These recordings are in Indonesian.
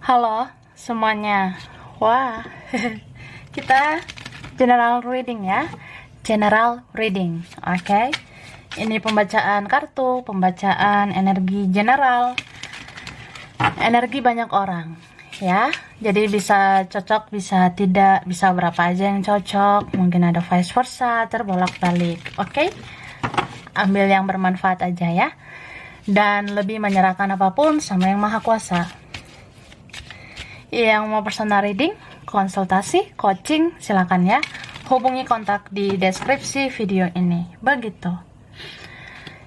Halo semuanya. Wah, kita general reading ya. General reading. Oke. Ini pembacaan kartu, pembacaan energi general. Energi banyak orang, ya. Jadi bisa cocok, bisa tidak, bisa berapa aja yang cocok. Mungkin ada vice versa, terbolak-balik. Oke. Ambil yang bermanfaat aja ya. Dan lebih menyerahkan apapun sama Yang Maha Kuasa. Yang mau personal reading, konsultasi, coaching, silakan ya. Hubungi kontak di deskripsi video ini. Begitu.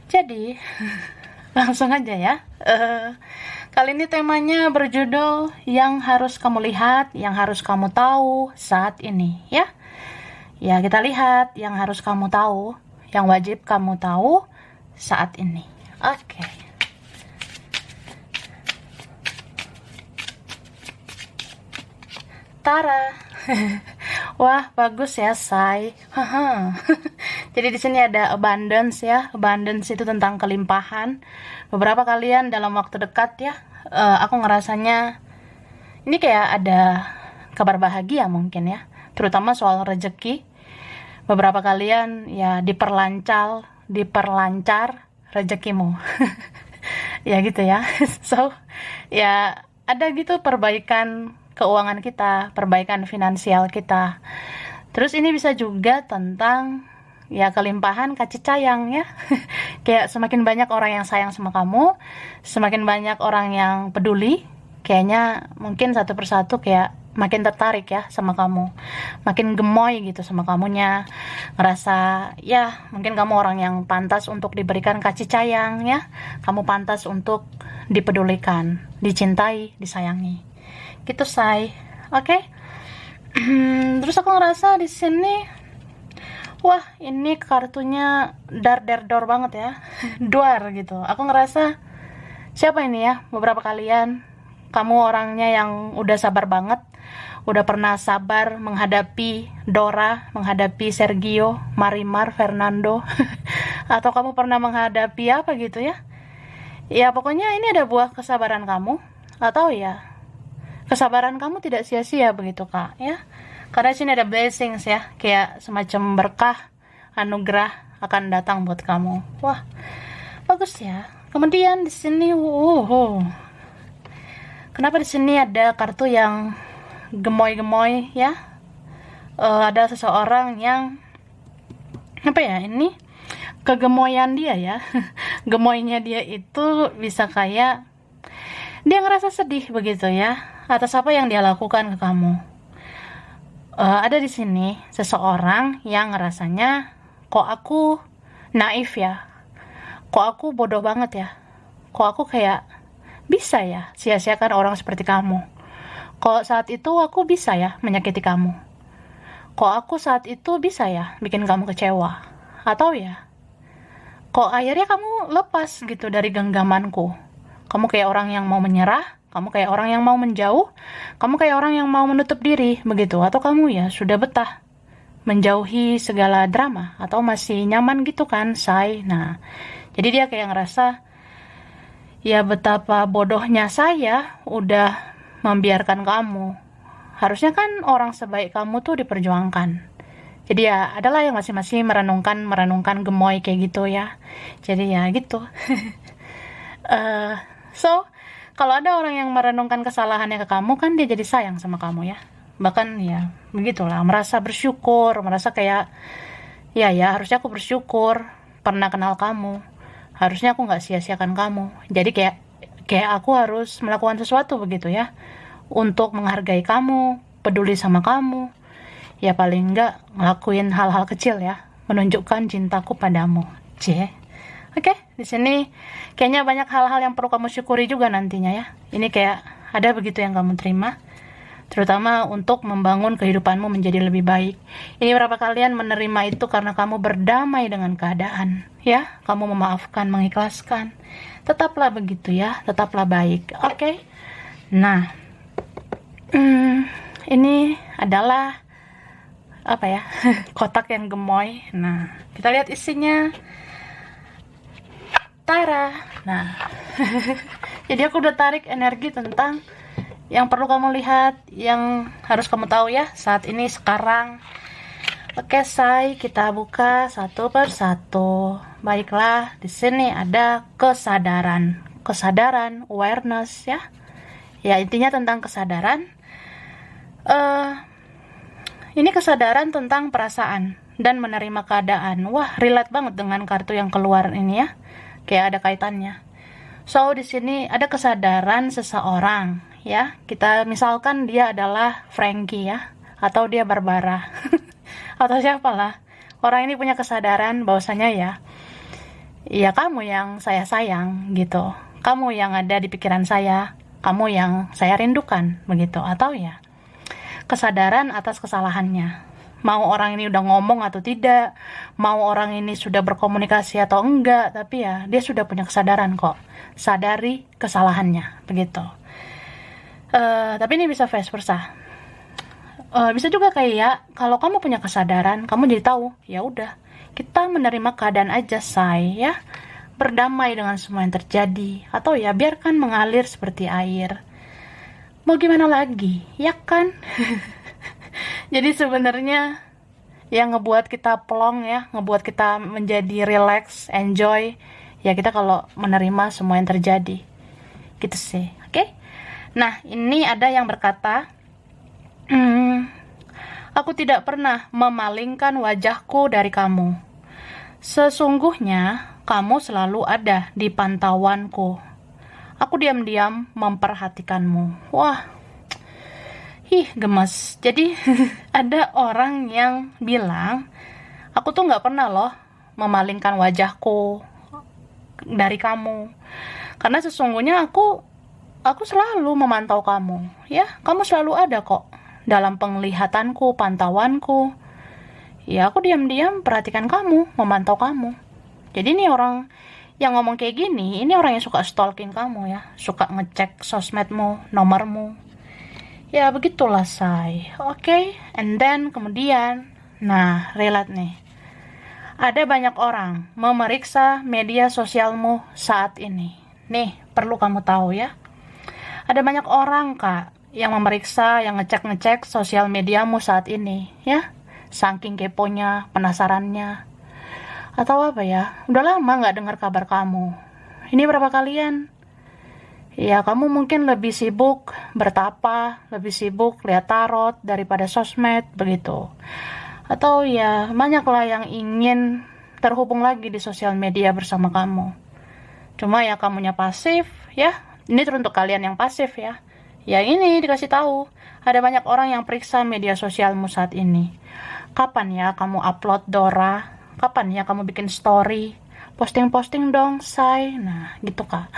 Jadi, langsung aja ya. Kali ini temanya berjudul yang harus kamu lihat, yang harus kamu tahu saat ini ya. Ya, kita lihat yang harus kamu tahu, yang wajib kamu tahu saat ini. Oke. Tara. Wah, bagus ya, Say. Jadi di sini ada abundance ya. Abundance itu tentang kelimpahan. Beberapa kalian dalam waktu dekat ya, aku ngerasanya ini kayak ada kabar bahagia mungkin ya. Terutama soal rezeki. Beberapa kalian ya diperlancar rezekimu. Ya gitu ya. So, ya ada gitu perbaikan keuangan kita, perbaikan finansial kita. Terus ini bisa juga tentang ya kelimpahan kasih sayang ya. Kayak semakin banyak orang yang sayang sama kamu, semakin banyak orang yang peduli, kayaknya mungkin satu persatu kayak makin tertarik ya sama kamu, makin gemoy gitu sama kamunya, ngerasa ya mungkin kamu orang yang pantas untuk diberikan kasih sayang ya, kamu pantas untuk dipedulikan, dicintai, disayangi. Gitu, Say. Oke. Terus aku ngerasa di sini, wah, ini kartunya dar banget ya. Duar gitu. Aku ngerasa siapa ini ya? Beberapa kalian kamu orangnya yang udah sabar banget, udah pernah sabar menghadapi Dora, menghadapi Sergio, Marimar, Fernando, atau kamu pernah menghadapi apa gitu ya? Ya pokoknya ini ada buah kesabaran kamu, atau ya kesabaran kamu tidak sia-sia begitu Kak ya. Karena sini ada blessings ya, kayak semacam berkah, anugerah akan datang buat kamu. Wah, bagus ya. Kemudian di sini, kenapa di sini ada kartu yang gemoy-gemoy ya? Ada seseorang yang apa ya ini? Kegemoyan dia ya. Gemoynya dia itu bisa kayak dia ngerasa sedih begitu ya atas apa yang dia lakukan ke kamu. Ada di sini seseorang yang ngerasanya kok aku naif ya, kok aku bodoh banget ya, kok aku kayak bisa ya sia-siakan orang seperti kamu, kok saat itu aku bisa ya menyakiti kamu, kok aku saat itu bisa ya bikin kamu kecewa, atau ya kok akhirnya kamu lepas gitu dari genggamanku. Kamu kayak orang yang mau menyerah, kamu kayak orang yang mau menjauh, kamu kayak orang yang mau menutup diri, begitu. Atau kamu ya sudah betah menjauhi segala drama, atau masih nyaman gitu kan, Say. Nah, jadi dia kayak ngerasa, ya betapa bodohnya saya udah membiarkan kamu. Harusnya kan orang sebaik kamu tuh diperjuangkan. Jadi ya adalah yang masing-masing merenungkan gemoy kayak gitu ya. Jadi ya gitu. So, kalau ada orang yang merenungkan kesalahannya ke kamu, kan dia jadi sayang sama kamu ya. Bahkan ya, begitulah, merasa bersyukur, merasa kayak, ya harusnya aku bersyukur pernah kenal kamu. Harusnya aku gak sia-siakan kamu. Jadi kayak aku harus melakukan sesuatu begitu ya. Untuk menghargai kamu, peduli sama kamu. Ya paling enggak ngelakuin hal-hal kecil ya. Menunjukkan cintaku padamu. Oke, di sini kayaknya banyak hal-hal yang perlu kamu syukuri juga nantinya ya. Ini kayak ada begitu yang kamu terima, terutama untuk membangun kehidupanmu menjadi lebih baik. Ini berapa kalian menerima itu karena kamu berdamai dengan keadaan, ya? Kamu memaafkan, mengikhlaskan. Tetaplah begitu ya, tetaplah baik. Oke. Nah, ini adalah apa ya? Kotak yang gemoy. Nah, kita lihat isinya. Tara. Nah, jadi aku udah tarik energi tentang yang perlu kamu lihat, yang harus kamu tahu ya saat ini sekarang. Oke, say, kita buka satu persatu. Baiklah, di sini ada kesadaran, awareness ya. Ya, intinya tentang kesadaran. Ini kesadaran tentang perasaan dan menerima keadaan. Wah, relate banget dengan kartu yang keluar ini ya. Kayak ada kaitannya. So, di sini ada kesadaran seseorang ya. Kita misalkan dia adalah Frankie ya, atau dia Barbara. Atau siapalah. Orang ini punya kesadaran bahwasanya ya kamu yang saya sayang gitu. Kamu yang ada di pikiran saya, kamu yang saya rindukan begitu. Atau ya kesadaran atas kesalahannya. Mau orang ini udah ngomong atau tidak, mau orang ini sudah berkomunikasi atau enggak, tapi ya dia sudah punya kesadaran kok. Sadari kesalahannya begitu. Tapi ini bisa vice versa. Bisa juga kayak kalau kamu punya kesadaran, kamu jadi tahu, ya udah, kita menerima keadaan aja, say, ya. Berdamai dengan semua yang terjadi, atau ya biarkan mengalir seperti air. Mau gimana lagi, ya kan? Jadi sebenarnya yang ngebuat kita plong ya, ngebuat kita menjadi relax, enjoy, ya kita kalau menerima semua yang terjadi. Gitu sih, oke? Nah, ini ada yang berkata, aku tidak pernah memalingkan wajahku dari kamu. Sesungguhnya, kamu selalu ada di pantauanku. Aku diam-diam memperhatikanmu. Wah, gemes. Jadi, ada orang yang bilang, aku tuh gak pernah loh memalingkan wajahku dari kamu. Karena sesungguhnya aku selalu memantau kamu. Ya, kamu selalu ada kok dalam penglihatanku, pantauanku. Ya, aku diam-diam perhatikan kamu, memantau kamu. Jadi ini orang yang ngomong kayak gini, ini orang yang suka stalking kamu ya, suka ngecek sosmedmu, nomormu. Ya, begitulah, say. Oke, and then kemudian, nah, relate nih. Ada banyak orang memeriksa media sosialmu saat ini. Nih, perlu kamu tahu ya. Ada banyak orang, Kak, yang memeriksa, yang ngecek-ngecek sosial mediamu saat ini, ya. Saking keponya, penasarannya. Atau apa ya, udah lama gak dengar kabar kamu. Ini berapa kalian? Ya, kamu mungkin lebih sibuk bertapa, lebih sibuk lihat tarot daripada sosmed, begitu. Atau ya, banyaklah yang ingin terhubung lagi di sosial media bersama kamu. Cuma ya kamunya pasif, ya. Ini teruntuk kalian yang pasif ya. Ya ini dikasih tahu, ada banyak orang yang periksa media sosialmu saat ini. Kapan ya kamu upload Dora? Kapan ya kamu bikin story? Posting-posting dong, say. Nah, gitu, Kak.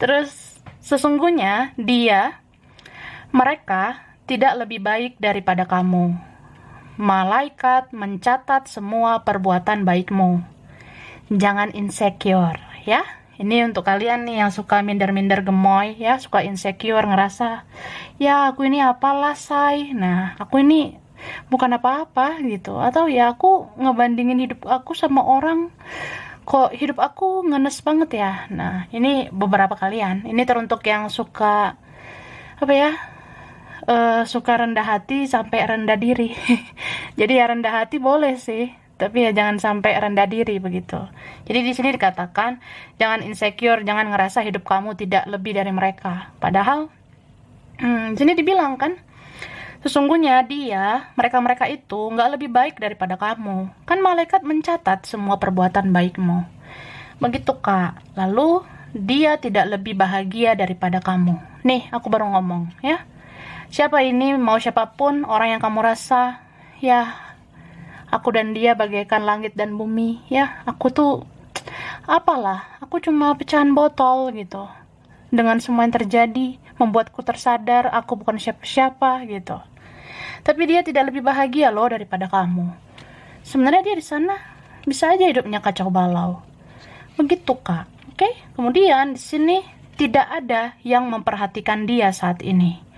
Terus, sesungguhnya mereka tidak lebih baik daripada kamu. Malaikat mencatat semua perbuatan baikmu. Jangan insecure, ya. Ini untuk kalian nih yang suka minder-minder gemoy, ya, suka insecure, ngerasa, ya aku ini apalah, say. Nah, aku ini bukan apa-apa gitu. Atau ya aku ngebandingin hidup aku sama orang, kok hidup aku ngenes banget ya. Nah, ini beberapa kalian. Ini teruntuk yang suka apa ya? Suka rendah hati sampai rendah diri. Jadi ya rendah hati boleh sih, tapi ya jangan sampai rendah diri begitu. Jadi di sini dikatakan jangan insecure, jangan ngerasa hidup kamu tidak lebih dari mereka. Padahal di sini dibilang kan, sesungguhnya mereka itu nggak lebih baik daripada kamu. Kan malaikat mencatat semua perbuatan baikmu. Begitu, Kak. Lalu dia tidak lebih bahagia daripada kamu. Nih, aku baru ngomong ya. Siapa ini, mau siapapun orang yang kamu rasa, ya aku dan dia bagaikan langit dan bumi, ya. Aku tuh apalah, aku cuma pecahan botol gitu. Dengan semua yang terjadi, membuatku tersadar aku bukan siapa-siapa gitu. Tapi dia tidak lebih bahagia loh daripada kamu. Sebenarnya dia di sana bisa aja hidupnya kacau balau. Begitu, Kak. Oke? Kemudian di sini tidak ada yang memperhatikan dia saat ini.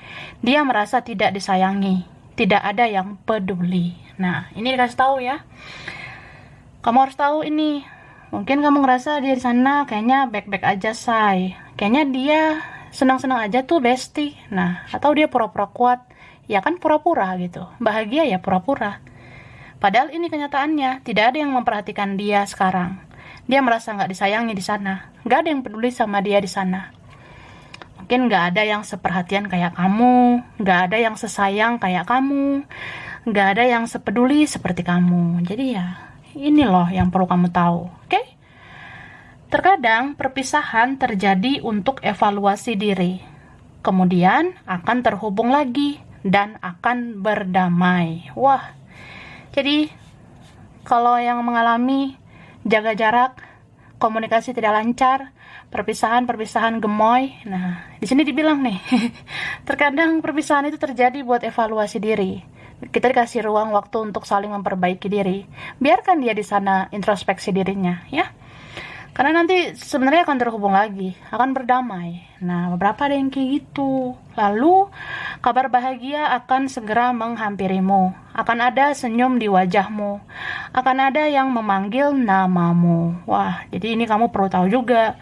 Dia merasa tidak disayangi, tidak ada yang peduli. Nah, ini dikasih tahu ya. Kamu harus tahu ini. Mungkin kamu ngerasa dia di sana kayaknya baik-baik aja, say. Kayaknya dia senang-senang aja tuh bestie. Nah, atau dia pura-pura kuat, ya kan pura-pura gitu. Bahagia ya pura-pura. Padahal ini kenyataannya, tidak ada yang memperhatikan dia sekarang. Dia merasa nggak disayangi di sana, nggak ada yang peduli sama dia di sana. Mungkin nggak ada yang seperhatian kayak kamu, nggak ada yang sesayang kayak kamu, nggak ada yang sepeduli seperti kamu. Jadi ya, ini loh yang perlu kamu tahu, oke? Terkadang perpisahan terjadi untuk evaluasi diri, kemudian akan terhubung lagi dan akan berdamai. Wah, jadi kalau yang mengalami jaga jarak, komunikasi tidak lancar, perpisahan gemoy, nah di sini dibilang nih, terkadang perpisahan itu terjadi buat evaluasi diri. Kita dikasih ruang waktu untuk saling memperbaiki diri. Biarkan dia di sana introspeksi dirinya, ya. Karena nanti sebenarnya akan terhubung lagi, akan berdamai. Nah, beberapa ada yang kayak gitu. Lalu, kabar bahagia akan segera menghampirimu. Akan ada senyum di wajahmu. Akan ada yang memanggil namamu. Wah, jadi ini kamu perlu tahu juga.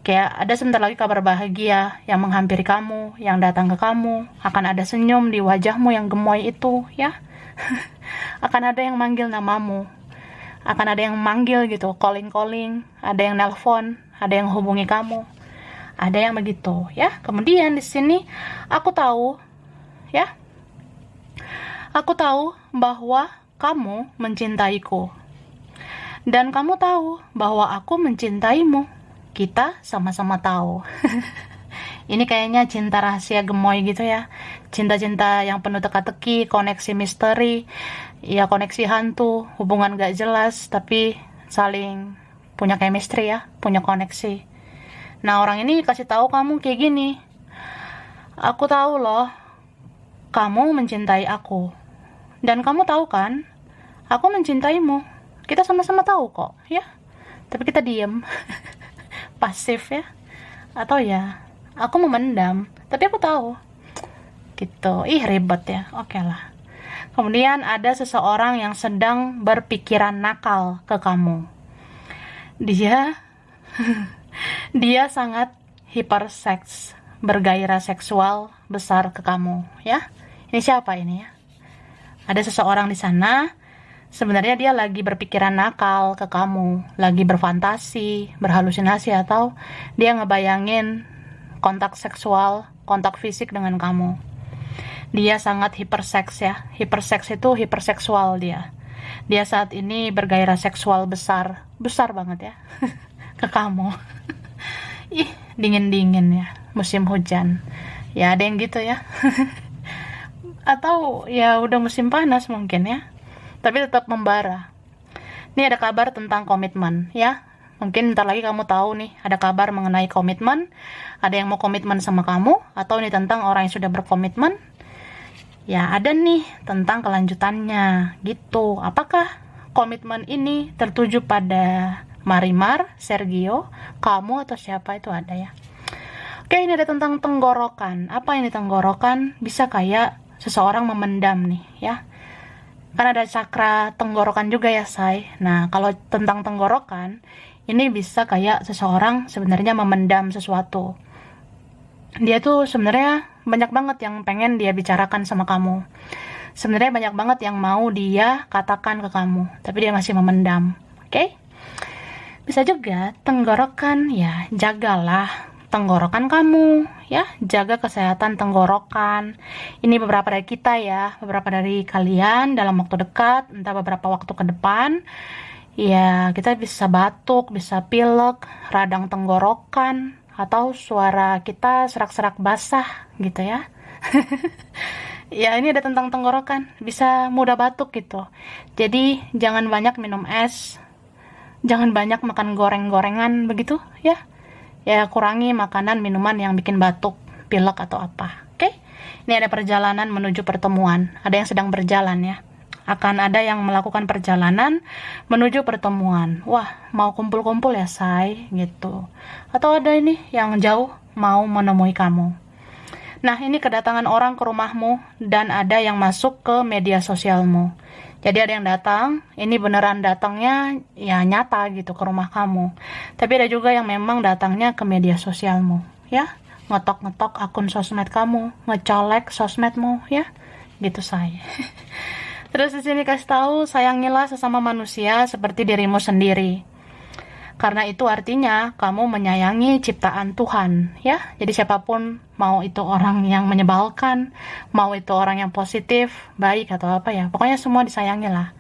Kayak ada sebentar lagi kabar bahagia yang menghampiri kamu, yang datang ke kamu. Akan ada senyum di wajahmu yang gemoy itu, ya. Akan ada yang manggil namamu. Akan ada yang manggil gitu, calling, ada yang nelpon, ada yang hubungi kamu, ada yang begitu, ya. Kemudian di sini aku tahu, ya, aku tahu bahwa kamu mencintaiku, dan kamu tahu bahwa aku mencintaimu. Kita sama-sama tahu. Ini kayaknya cinta rahasia gemoy gitu ya. Cinta-cinta yang penuh teka-teki, koneksi misteri, ya koneksi hantu, hubungan gak jelas, tapi saling punya chemistry ya, punya koneksi. Nah, orang ini kasih tahu kamu kayak gini. Aku tahu loh, kamu mencintai aku. Dan kamu tahu kan, aku mencintaimu. Kita sama-sama tahu kok, ya. Tapi kita diem. Pasif ya. Atau ya, aku memendam, tapi aku tahu. Gitu. Ih, ribet ya. Oke lah. Kemudian ada seseorang yang sedang berpikiran nakal ke kamu. Dia dia sangat hiperseks, bergairah seksual besar ke kamu, ya. Ini siapa ini ya? Ada seseorang di sana, sebenarnya dia lagi berpikiran nakal ke kamu, lagi berfantasi, berhalusinasi, atau dia ngebayangin kontak seksual, kontak fisik dengan kamu. Dia sangat hiperseks ya. Hiperseks itu hiperseksual dia. Dia saat ini bergairah seksual besar banget ya. Ke kamu. Ih, dingin-dingin ya. Musim hujan. Ya ada yang gitu ya. Atau ya udah musim panas mungkin ya. Tapi tetap membara. Ini ada kabar tentang komitmen ya. Mungkin ntar lagi kamu tahu nih, ada kabar mengenai komitmen. Ada yang mau komitmen sama kamu, atau ini tentang orang yang sudah berkomitmen. Ya ada nih tentang kelanjutannya gitu. Apakah komitmen ini tertuju pada Marimar, Sergio, kamu, atau siapa, itu ada ya. Oke, ini ada tentang tenggorokan. Apa ini tenggorokan? Bisa kayak seseorang memendam nih ya. Kan ada cakra tenggorokan juga ya, say. Nah, kalau tentang tenggorokan, ini bisa kayak seseorang sebenarnya memendam sesuatu. Dia tuh sebenarnya banyak banget yang pengen dia bicarakan sama kamu. Sebenarnya banyak banget yang mau dia katakan ke kamu, tapi dia masih memendam. Oke? Bisa juga tenggorokan, ya jagalah tenggorokan kamu, ya jaga kesehatan tenggorokan. Ini beberapa dari kita ya, beberapa dari kalian dalam waktu dekat, entah beberapa waktu ke depan. Ya, kita bisa batuk, bisa pilek, radang tenggorokan, atau suara kita serak-serak basah gitu ya. Ya, ini ada tentang tenggorokan, bisa mudah batuk gitu. Jadi jangan banyak minum es, jangan banyak makan goreng-gorengan begitu ya. Ya, kurangi makanan minuman yang bikin batuk, pilek atau apa. Oke? Ini ada perjalanan menuju pertemuan, ada yang sedang berjalan ya. Akan ada yang melakukan perjalanan menuju pertemuan. Wah, mau kumpul-kumpul ya, say, gitu. Atau ada ini yang jauh mau menemui kamu. Nah, ini kedatangan orang ke rumahmu dan ada yang masuk ke media sosialmu. Jadi ada yang datang, ini beneran datangnya ya nyata gitu ke rumah kamu. Tapi ada juga yang memang datangnya ke media sosialmu, ya. ngetok-ngetok akun sosmed kamu, ngecolek sosmedmu, ya. Gitu saya. Terus di sini kasih tahu, sayangilah sesama manusia seperti dirimu sendiri. Karena itu artinya kamu menyayangi ciptaan Tuhan, ya. Jadi siapapun, mau itu orang yang menyebalkan, mau itu orang yang positif, baik atau apa ya, pokoknya semua disayangi lah.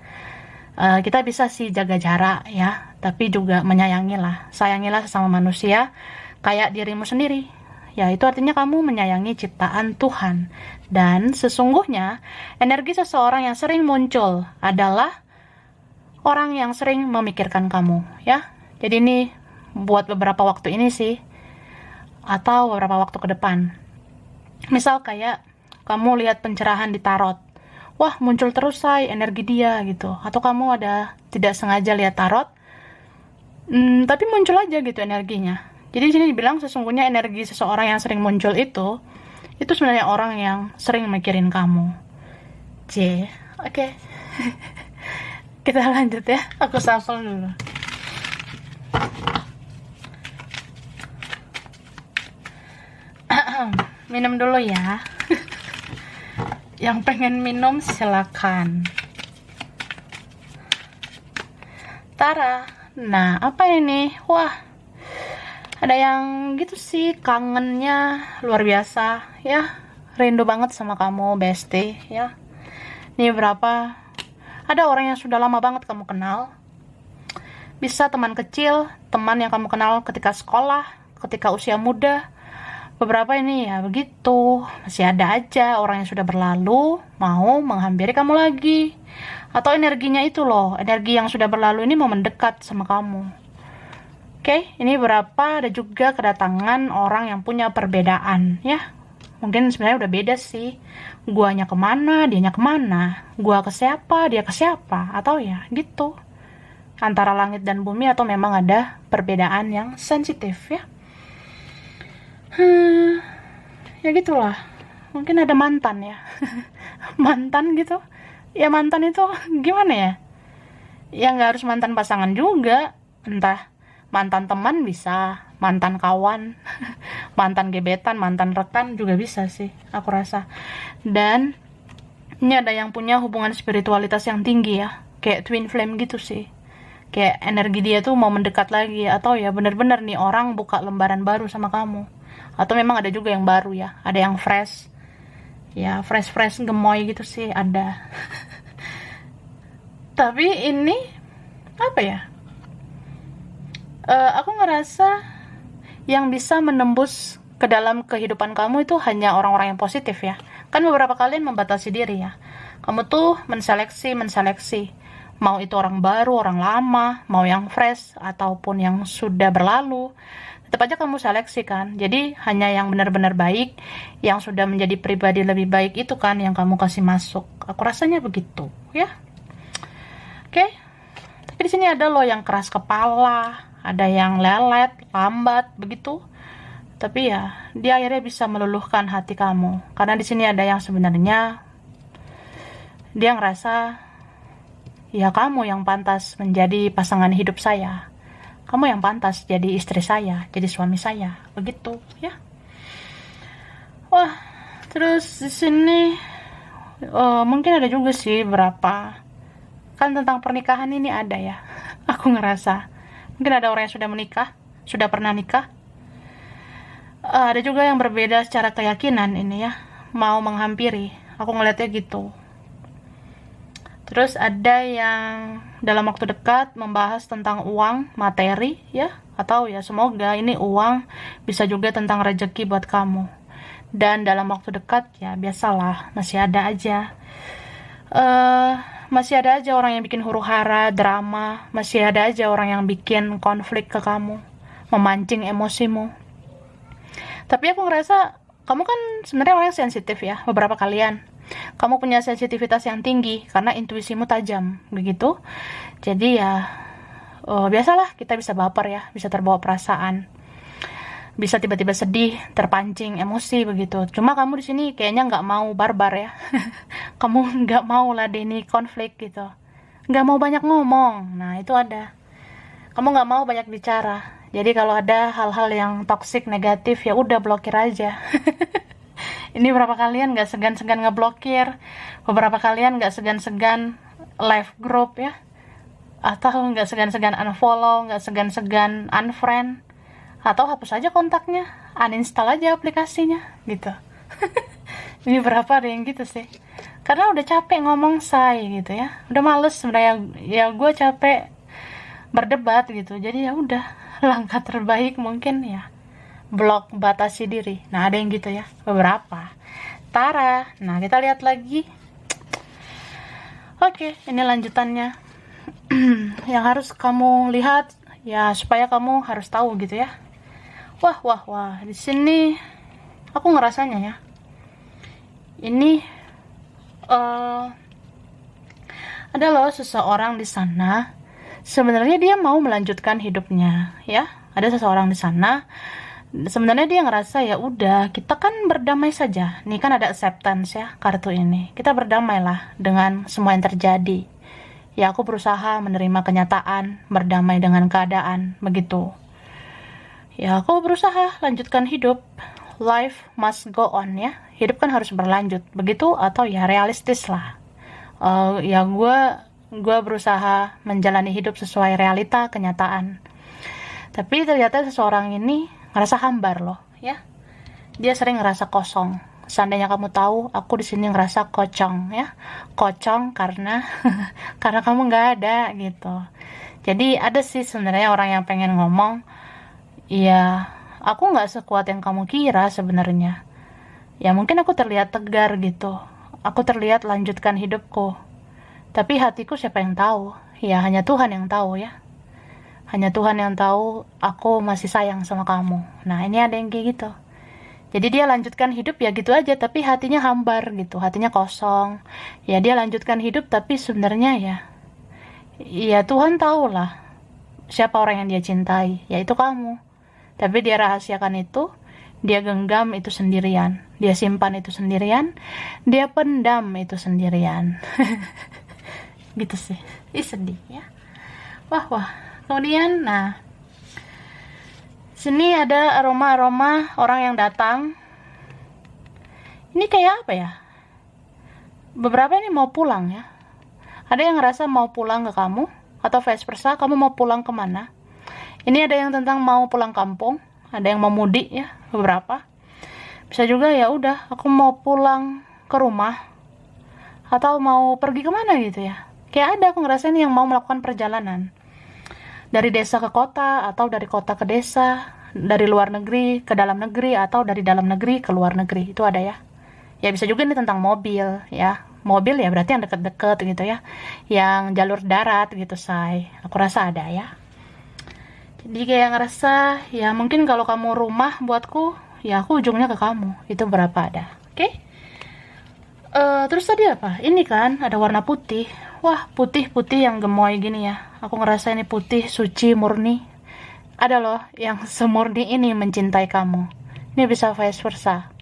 Kita bisa sih jaga jarak ya, tapi juga menyayangi lah. Sayangilah sesama manusia kayak dirimu sendiri. Ya, itu artinya kamu menyayangi ciptaan Tuhan. Dan sesungguhnya energi seseorang yang sering muncul adalah orang yang sering memikirkan kamu, ya. Jadi ini buat beberapa waktu ini sih, atau beberapa waktu ke depan. Misal kayak kamu lihat pencerahan di tarot, wah muncul terus say energi dia gitu. Atau kamu ada tidak sengaja lihat tarot, tapi muncul aja gitu energinya. Jadi di sini dibilang sesungguhnya energi seseorang yang sering muncul itu sebenarnya orang yang sering mikirin kamu. Oke. Kita lanjut ya. Aku shuffle dulu. Minum dulu ya. Yang pengen minum silakan. Tara. Nah, apa ini? Wah, ada yang gitu sih, kangennya luar biasa ya. Rindu banget sama kamu, bestie ya. Ini berapa? Ada orang yang sudah lama banget kamu kenal. Bisa teman kecil, teman yang kamu kenal ketika sekolah, ketika usia muda. Beberapa ini ya begitu, masih ada aja orang yang sudah berlalu mau menghampiri kamu lagi. Atau energinya itu loh, energi yang sudah berlalu ini mau mendekat sama kamu. Oke, ini berapa, ada juga kedatangan orang yang punya perbedaan ya. Mungkin sebenarnya udah beda sih. Guanya kemana, dianya kemana. Gua ke siapa, dia ke siapa. Atau ya gitu. Antara langit dan bumi atau memang ada perbedaan yang sensitif ya. Ya gitulah. Mungkin ada mantan ya. Mantan gitu. Ya mantan itu gimana ya? Ya nggak harus mantan pasangan juga. Entah mantan teman bisa, mantan kawan, mantan gebetan, mantan rekan juga bisa sih, aku rasa. Dan ini ada yang punya hubungan spiritualitas yang tinggi ya. Kayak twin flame gitu sih. Kayak energi dia tuh mau mendekat lagi. Atau ya bener-bener nih orang buka lembaran baru sama kamu. Atau memang ada juga yang baru ya, ada yang fresh ya, fresh gemoy gitu sih ada. Tapi ini apa ya, aku ngerasa yang bisa menembus ke dalam kehidupan kamu itu hanya orang-orang yang positif ya. Kan beberapa kalian membatasi diri ya, kamu tuh menseleksi mau itu orang baru, orang lama, mau yang fresh ataupun yang sudah berlalu, tetap aja kamu seleksi kan. Jadi hanya yang benar-benar baik, yang sudah menjadi pribadi lebih baik itu kan yang kamu kasih masuk. Aku rasanya begitu ya. Oke. Tapi di sini ada loh yang keras kepala, ada yang lelet, lambat begitu. Tapi ya dia akhirnya bisa meluluhkan hati kamu. Karena di sini ada yang sebenarnya dia ngerasa ya kamu yang pantas menjadi pasangan hidup saya. Kamu yang pantas jadi istri saya, jadi suami saya, begitu ya. Wah, terus di sini mungkin ada juga sih berapa. Kan tentang pernikahan ini ada ya. Aku ngerasa mungkin ada orang yang sudah menikah, sudah pernah nikah. Ada juga yang berbeda secara keyakinan ini ya, mau menghampiri. Aku ngeliatnya gitu. Terus ada yang dalam waktu dekat membahas tentang uang, materi ya, atau ya semoga ini uang bisa juga tentang rezeki buat kamu. Dan dalam waktu dekat ya biasalah masih ada aja orang yang bikin huru-hara, drama, masih ada aja orang yang bikin konflik ke kamu, memancing emosimu. Tapi aku ngerasa kamu kan sebenarnya orang yang sensitif ya, beberapa kalian. Kamu punya sensitivitas yang tinggi karena intuisimu tajam, begitu. Jadi ya biasalah kita bisa baper ya, bisa terbawa perasaan, bisa tiba-tiba sedih, terpancing emosi begitu. Cuma kamu di sini kayaknya nggak mau barbar ya. Kamu nggak mau ladeni konflik gitu, nggak mau banyak ngomong. Nah itu ada. Kamu nggak mau banyak bicara. Jadi kalau ada hal-hal yang toksik, negatif, ya udah blokir aja. Ini berapa kalian nggak segan-segan ngeblokir, beberapa kalian nggak segan-segan live group ya, atau nggak segan-segan unfollow, nggak segan-segan unfriend, atau hapus aja kontaknya, uninstall aja aplikasinya, gitu. Ini berapa ada yang gitu sih, karena udah capek ngomong gitu ya, udah males sebenarnya ya, gue capek berdebat gitu, jadi ya udah, langkah terbaik mungkin ya blok, batasi diri. Nah ada yang gitu ya, beberapa. Tara, nah kita lihat lagi. Oke, ini lanjutannya. Yang harus kamu lihat ya, supaya kamu harus tahu gitu ya. Wah, di sini aku ngerasanya ya, ini ada loh seseorang di sana. Sebenarnya dia mau melanjutkan hidupnya ya. Ada seseorang di sana. Sebenarnya dia ngerasa ya udah, kita kan berdamai saja. Nih kan ada acceptance ya, kartu ini. Kita berdamailah dengan semua yang terjadi. Ya aku berusaha menerima kenyataan, berdamai dengan keadaan, begitu. Ya aku berusaha lanjutkan hidup. Life must go on ya. Hidup kan harus berlanjut, begitu, atau ya realistis lah. Ya gue berusaha menjalani hidup sesuai realita, kenyataan. Tapi ternyata seseorang ini ngerasa hambar loh ya. Dia sering ngerasa kosong. Seandainya kamu tahu, aku di sini ngerasa kocong ya. Kocong karena karena kamu nggak ada gitu. Jadi ada sih sebenarnya orang yang pengen ngomong, iya, aku nggak sekuat yang kamu kira sebenarnya. Ya mungkin aku terlihat tegar gitu. Aku terlihat lanjutkan hidupku. Tapi hatiku siapa yang tahu? Ya hanya Tuhan yang tahu ya. Hanya Tuhan yang tahu aku masih sayang sama kamu. Nah ini ada yang kayak gitu. Jadi dia lanjutkan hidup ya gitu aja, tapi hatinya hambar gitu, hatinya kosong. Ya dia lanjutkan hidup, tapi sebenarnya ya Tuhan tahu lah siapa orang yang dia cintai, yaitu kamu. Tapi dia rahasiakan itu, dia genggam itu sendirian, dia simpan itu sendirian, dia pendam itu sendirian. Gitu sih, sedih ya. Wah. Kemudian, nah, sini ada aroma-aroma orang yang datang. Ini kayak apa ya? Beberapa ini mau pulang ya. Ada yang ngerasa mau pulang ke kamu, atau vice versa, kamu mau pulang kemana? Ini ada yang tentang mau pulang kampung, ada yang mau mudik ya, beberapa. Bisa juga ya udah, aku mau pulang ke rumah, atau mau pergi kemana gitu ya. Kayak ada aku ngerasain yang mau melakukan perjalanan. Dari desa ke kota, atau dari kota ke desa, dari luar negeri ke dalam negeri, atau dari dalam negeri ke luar negeri, itu ada ya. Ya bisa juga ini tentang mobil ya. Mobil ya berarti yang deket-deket gitu ya. Yang jalur darat gitu say. Aku rasa ada ya. Jadi kayak ngerasa ya mungkin kalau kamu rumah buatku, ya aku ujungnya ke kamu. Itu berapa ada. Oke? Terus tadi apa? Ini kan ada warna putih. Wah, putih-putih yang gemoy gini ya. Aku ngerasa ini putih, suci, murni. Ada loh yang semurni ini mencintai kamu. Ini bisa vice versa.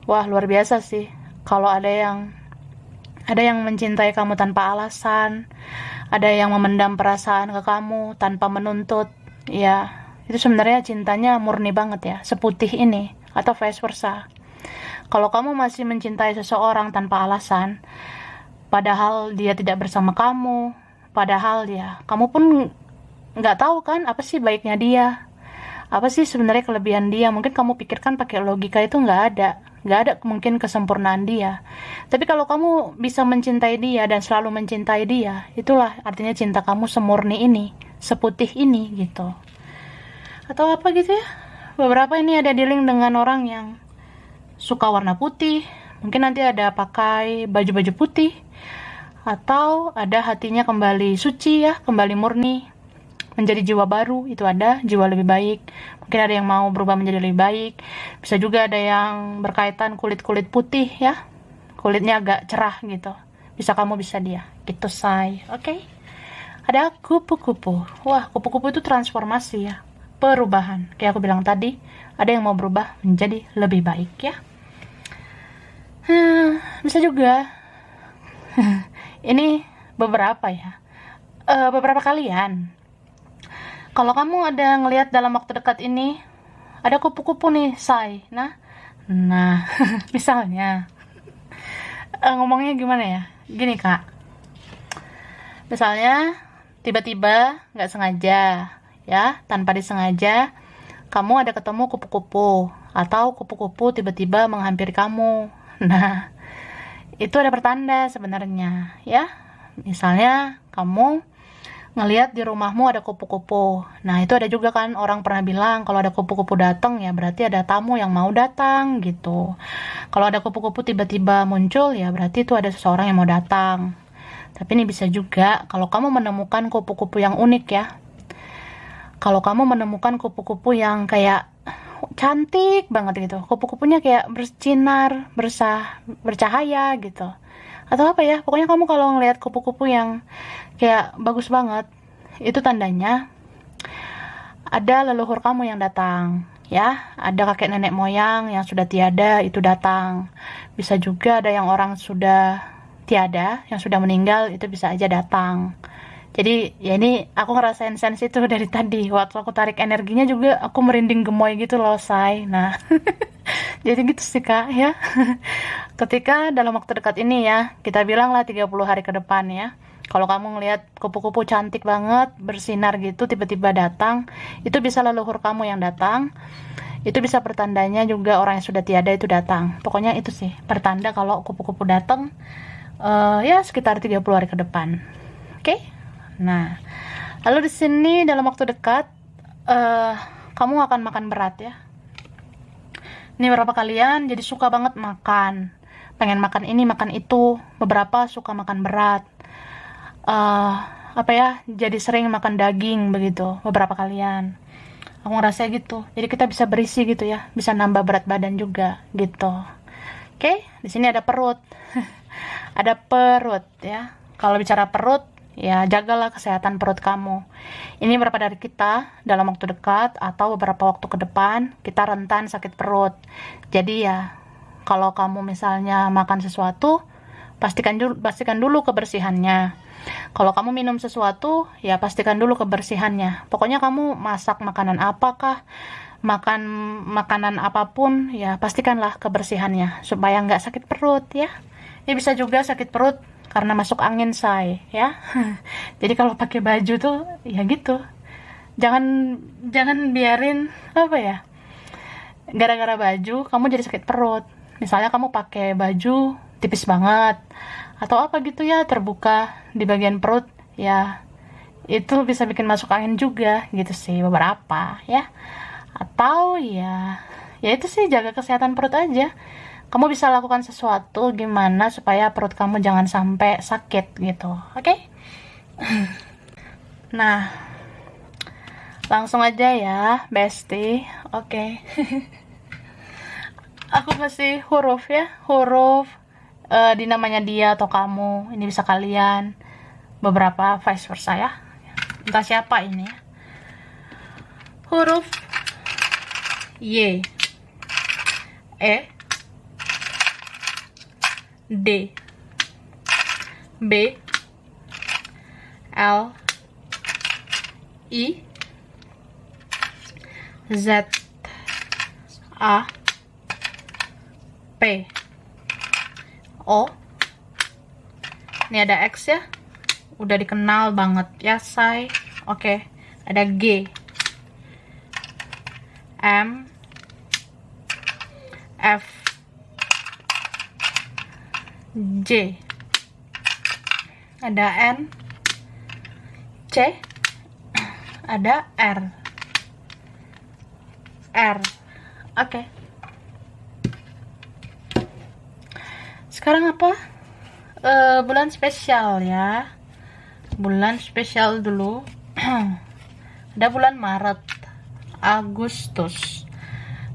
Wah, luar biasa sih. Kalau ada yang mencintai kamu tanpa alasan, ada yang memendam perasaan ke kamu tanpa menuntut, ya itu sebenarnya cintanya murni banget ya, seputih ini, atau vice versa. Kalau kamu masih mencintai seseorang tanpa alasan, padahal dia tidak bersama kamu, padahal ya kamu pun nggak tahu kan apa sih baiknya dia, apa sih sebenarnya kelebihan dia. Mungkin kamu pikirkan pakai logika itu nggak ada mungkin kesempurnaan dia. Tapi kalau kamu bisa mencintai dia dan selalu mencintai dia, itulah artinya cinta kamu semurni ini, seputih ini gitu. Atau apa gitu ya. Beberapa ini ada dealing dengan orang yang suka warna putih, mungkin nanti ada pakai baju-baju putih, atau ada hatinya kembali suci ya, kembali murni, menjadi jiwa baru, itu ada jiwa lebih baik. Mungkin ada yang mau berubah menjadi lebih baik. Bisa juga ada yang berkaitan kulit-kulit putih ya, kulitnya agak cerah gitu. Bisa kamu, bisa dia gitu say. Oke. Ada kupu-kupu. Wah, kupu-kupu itu transformasi ya, perubahan. Kayak aku bilang tadi, ada yang mau berubah menjadi lebih baik ya. Bisa juga ini beberapa ya, beberapa kalian Kalau kamu ada ngelihat dalam waktu dekat ini, ada kupu-kupu nih, say. Nah, misalnya, ngomongnya gimana ya? Gini, Kak. Misalnya, tiba-tiba nggak sengaja, ya, tanpa disengaja, kamu ada ketemu kupu-kupu, atau kupu-kupu tiba-tiba menghampiri kamu. Nah, itu ada pertanda sebenarnya, ya. Misalnya, kamu ngelihat di rumahmu ada kupu-kupu. Nah, itu ada juga kan orang pernah bilang kalau ada kupu-kupu datang ya berarti ada tamu yang mau datang gitu. Kalau ada kupu-kupu tiba-tiba muncul ya berarti itu ada seseorang yang mau datang. Tapi ini bisa juga kalau kamu menemukan kupu-kupu yang unik ya. Kalau kamu menemukan kupu-kupu yang kayak cantik banget gitu. Kupu-kupunya kayak bersinar, bercahaya gitu. Atau apa ya? Pokoknya kamu kalau ngelihat kupu-kupu yang kayak bagus banget, itu tandanya ada leluhur kamu yang datang, ya. Ada kakek nenek moyang yang sudah tiada itu datang. Bisa juga ada yang orang sudah tiada, yang sudah meninggal itu bisa aja datang. Jadi ya ini aku ngerasain sense itu dari tadi. Waktu aku tarik energinya juga aku merinding gemoy gitu loh, say. Nah, jadi gitu sih Kak ya. Ketika dalam waktu dekat ini ya, kita bilanglah 30 hari ke depan ya. Kalau kamu ngelihat kupu-kupu cantik banget, bersinar gitu, tiba-tiba datang, itu bisa leluhur kamu yang datang. Itu bisa pertandanya juga orang yang sudah tiada itu datang. Pokoknya itu sih, pertanda kalau kupu-kupu datang, ya sekitar 30 hari ke depan. Oke? Nah, lalu di sini dalam waktu dekat, kamu akan makan berat ya. Ini beberapa kalian jadi suka banget makan. Pengen makan ini, makan itu. Beberapa suka makan berat. Apa ya, jadi sering makan daging begitu. Beberapa kalian. Aku ngerasa gitu. Jadi kita bisa berisi gitu ya. Bisa nambah berat badan juga gitu. Oke, di sini ada perut. Ada perut ya. Kalau bicara perut, ya jagalah kesehatan perut kamu. Ini berapa dari kita dalam waktu dekat atau beberapa waktu ke depan kita rentan sakit perut. Jadi ya kalau kamu misalnya makan sesuatu, pastikan dulu kebersihannya. Kalau kamu minum sesuatu, ya pastikan dulu kebersihannya. Pokoknya kamu masak makanan apakah, makan makanan apapun, ya pastikanlah kebersihannya supaya nggak sakit perut ya. Ini bisa juga sakit perut karena masuk angin, say ya. Jadi kalau pakai baju tuh ya gitu. Jangan biarin apa ya? Gara-gara baju kamu jadi sakit perut. Misalnya kamu pakai baju tipis banget atau apa gitu ya, terbuka di bagian perut, ya itu bisa bikin masuk angin juga gitu sih beberapa ya. Atau ya itu sih, jaga kesehatan perut aja. Kamu bisa lakukan sesuatu gimana supaya perut kamu jangan sampai sakit gitu. Oke? Nah, langsung aja ya, bestie. Oke. Aku kasih huruf ya, huruf di namanya dia atau kamu. Ini bisa kalian, beberapa vice versa ya. Entah siapa ini ya. Huruf Y, E, D, B, L, I, Z, A, P, O. Ini ada X ya, udah dikenal banget ya, say. Oke, ada G, M, F, J, ada N, C, ada R. Oke. Sekarang apa? Bulan spesial ya. Bulan spesial dulu. Ada bulan Maret, Agustus,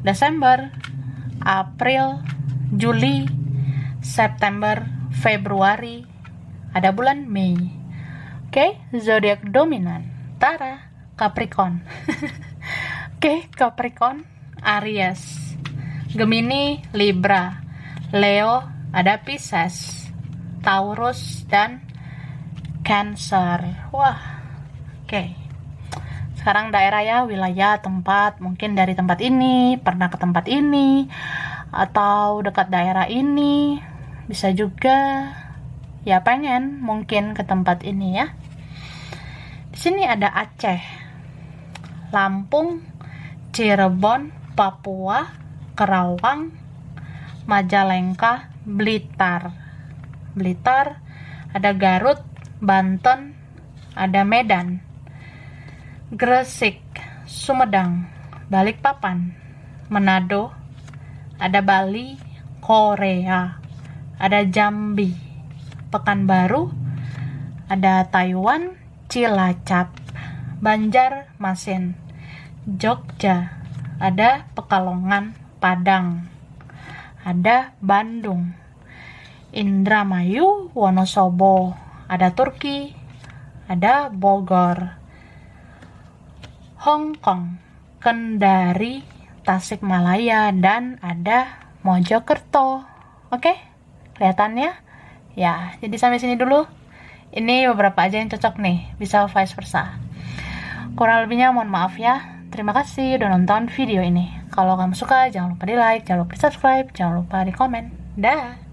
Desember, April, Juli, September, Februari. Ada bulan Mei. Oke, zodiak dominan. Tara, Capricorn. Oke, Capricorn, Aries, Gemini, Libra, Leo, ada Pisces, Taurus, dan Cancer. Wah, oke. sekarang daerah ya, wilayah, tempat, mungkin dari tempat ini, pernah ke tempat ini, atau dekat daerah ini, bisa juga ya pengen mungkin ke tempat ini ya. Di sini ada Aceh, Lampung, Cirebon, Papua, Karawang, Majalengka, Blitar, ada Garut, Banten, ada Medan, Gresik, Sumedang, Balikpapan, Manado, ada Bali, Korea, ada Jambi, Pekanbaru, ada Taiwan, Cilacap, Banjarmasin, Jogja, ada Pekalongan, Padang, ada Bandung, Indramayu, Wonosobo, ada Turki, ada Bogor, Hong Kong, Kendari, Tasikmalaya, dan ada Mojokerto. Oke, kelihatannya? Ya, jadi sampai sini dulu. Ini beberapa aja yang cocok nih, bisa vice versa. Kurang lebihnya mohon maaf ya. Terima kasih udah nonton video ini. Kalau kamu suka, jangan lupa di like, jangan lupa di subscribe, jangan lupa di komen. Dah.